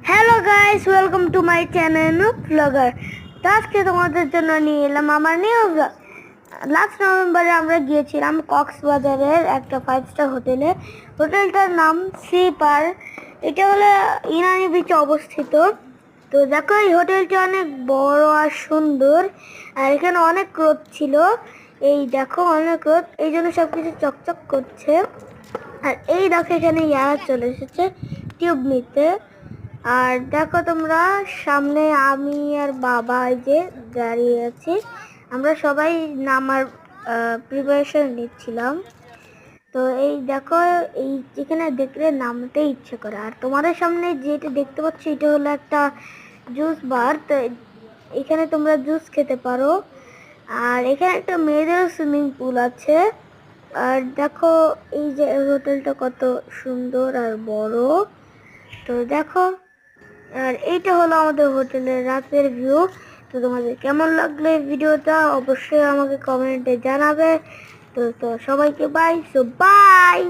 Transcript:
Hello guys, welcome to my channel noob blogger. তো আজকে তোমাদের জন্য নিয়ে এলাম আমার নিউ ব্লগ। লাস্ট নভেম্বরে আমরা গিয়েছিলাম কক্সবাজারের একটা 5 স্টার হোটেলে। হোটেলটার নাম সি পার। এটা হলো ইনানি বিচে অবস্থিত। তো দেখো, এই হোটেলটা অনেক বড় আর সুন্দর, আর এখানে অনেক রোদ ছিল। এই দেখো, অনেক রোদ, এই জন্য সব কিছু চকচক করছে। আর এই দেখো, এখানে ইয়ারা চলে এসেছে টিউব নিতে। আর দেখো তোমরা, সামনে আমি আর বাবা এই যে দাঁড়িয়ে আছি। আমরা সবাই নামার প্রিপারেশন নিচ্ছিলাম। তো এই দেখো, এই যেখানে দেখলে নামতে ইচ্ছে করে। আর তোমাদের সামনে যেটা দেখতে পাচ্ছ, এটা হলো একটা জুস বার। তো এখানে তোমরা জুস খেতে পারো। আর এখানে একটা মেয়েদের সুইমিং পুল আছে। আর দেখো, এই যে হোটেলটা কত সুন্দর আর বড়। তো দেখো, আর এইটা হলো আমাদের হোটেলের রাতের ভিউ। তো তোমাদের কেমন লাগলো এই ভিডিওটা অবশ্যই আমাকে কমেন্টে জানাবে। তো সবাইকে বাই। So by.